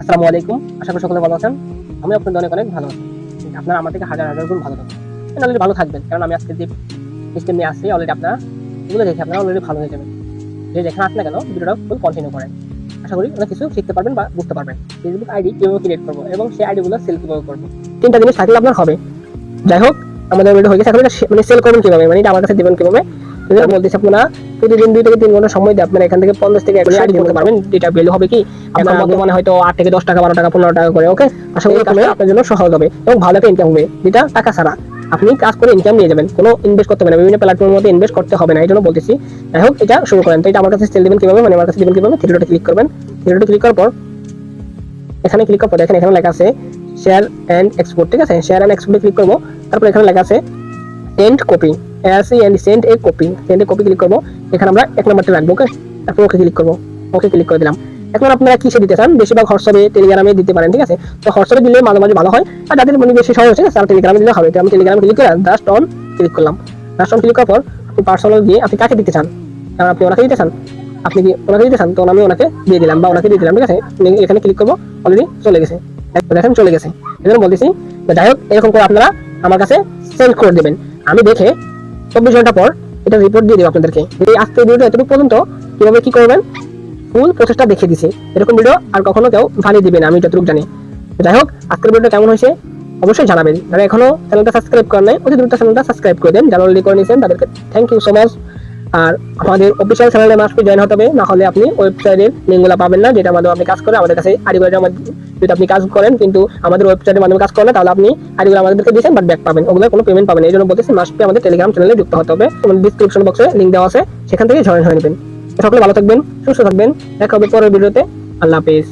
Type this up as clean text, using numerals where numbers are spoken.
আসসালামু আলাইকুম। আশা করি সকলে ভালো আছেন। আমি আপনাদের অনেক ভালো আছি। আপনারা আমার থেকে হাজার গুণ ভালো থাকবেন। অলরেডি ভালো থাকবেন। কারণ আমি আজকে যে সিস্টেম নিয়ে আসছি অলরেডি এগুলো দেখে আপনারা অলরেডি ভালো হয়ে যাবেন। যে যেখানে আসেন না কেন ভিডিওটা ফুল কন্টিনিউ করেন। আশা করি অনেক কিছু শিখতে পারবেন বা বুঝতে পারবেন। ফেসবুক আইডি কিভাবে ক্রিয়েট করবো এবং সেই আইডিগুলো সেল কিভাবে করবো। ৩টা জিনিস থাকলে আপনার হবে। যাই হোক, আমাদের অলরেডি হয়ে গেছে। এখন এটা মানে সেল করবেন কিভাবে, মানে এটা আমার কাছে দিবেন কিভাবে। বলতেছি আপনারা প্রতিদিন 2 থেকে 3 ঘন্টা সময় দিয়ে আপনারা এখান থেকে 50 থেকে 100 আইডি করতে পারবেন। যেটা ভ্যালু হবে কি আপনার বর্তমানে হয়তো 8 থেকে 10 টাকা, 12 টাকা, 15 টাকা করে। ওকে, আশা করি কাজটা আপনার জন্য সহজ হবে এবং ভালো একটা ইনকাম হবে, যেটা টাকা ছাড়া আপনি কাজ করে ইনকাম নিয়ে যাবেন। কোনো ইনভেস্ট করতে হবে না, বিভিন্ন প্ল্যাটফর্মের মধ্যে ইনভেস্ট করতে হবে না, এই জন্য বলতেছি। যাই হোক, এটা শুরু করেন। তো এটা আমার কাছে সেল দিবেন কিভাবে, মানে আমার কাছে দিবেন কিভাবে, থ্রি ডটে ক্লিক করবেন। থ্রি ডটে ক্লিক করার পর এখানে ক্লিক করার পর দেখেন এখানে লেখা আছে শেয়ার এন্ড এক্সপোর্ট। ঠিক আছে, শেয়ার এন্ড এক্সপোর্টে ক্লিক করবো। তারপর এখানে লেখা আছে সেন্ড কপি, সেন্ড এ কপি। সেন্ড এ কপি ক্লিক করবো। এখানে আমরা 1 নম্বরটা রাখবো। ওকে, তারপর ওকে ক্লিক করবো। ওকে ক্লিক করে দিলাম। এখন আপনারা কিসে দিতে চান? বেশিরভাগ হোয়াটসঅ্যাপে, টেলিগ্রামে দিতে পারেন। ঠিক আছে, তো হোয়াটসঅ্যাপে দিলে মাঝে মাঝে ভালো হয়, আর যাদের মানে বেশি সহজ আছে তারা টেলিগ্রামে দিলে হবে। তো আমি টেলিগ্রামে ক্লিক করে জাস্ট অন ক্লিক করলাম। জাস্ট অন ক্লিক করার পর আপনি পার্সোনাল দিয়ে আপনি কাকে দিতে চান, আপনি ওনাকে দিতে চান, আপনি কি ওনাকে দিতে চান, তো আমি ওনাকে দিয়ে দিলাম বা ওনাকে দিয়ে দিলাম। ঠিক আছে, এখানে ক্লিক করবো। অলরেডি চলে গেছে, দেখেন চলে গেছে। এজন্য বলতেছি, যাই হোক এরকম করে আপনারা আমার কাছে সেন্ড করে দেবেন। আমি দেখে 24 ঘন্টা পর এটা রিপোর্ট দিয়ে দেবো আপনাদেরকে। এই আজকের ভিডিওটা এতটুকু পর্যন্ত কিভাবে কি করবেন ফুল প্রসেসটা দেখিয়ে দিছি। এরকম ভিডিও আর কখনো কেউ বানিয়ে দিবেন, আমি যতটুকু জানি। যাই হোক, আজকের ভিডিওটা কেমন হয়েছে অবশ্যই জানাবেন। যারা এখনো চ্যানেলটা সাবস্ক্রাইব করেন নাই, অতি দ্রুত চ্যানেলটা সাবস্ক্রাইব করে দেন। যারা অলরেডি করে নিয়েছেন তাদেরকে থ্যাংক ইউ সো মাচ। আর আমাদের অফিসিয়াল চ্যানেলে মাস্ট জয়েন হতে হবে, না হলে আপনি ওয়েবসাইটের লিঙ্কগুলো পাবেন না, যেটা মাধ্যমে আপনি কাজ করে আমাদের কাছে আইডিগুলো জমা। যদি আপনি কাজ করেন কিন্তু আমাদের ওয়েবসাইটের মাধ্যমে কাজ করেন না, তাহলে আপনি আইডিগুলো আমাদেরকে দিয়েছেন বাট ব্যাক পাবেন, ওগুলো কোনো পেমেন্ট পাবেন। এই জন্য বলতেছি মাস্ট বি আমাদের টেলিগ্রাম চ্যানেলে যুক্ত হতে হবে। ডিসক্রিপশন বক্সে লিঙ্ক দেওয়া আছে, সেখান থেকে জয়েন হয়ে নেবেন। সকলে ভালো থাকবেন, সুস্থ থাকবেন। দেখা হবে পরের ভিডিওতে। আল্লাহ হাফেজ।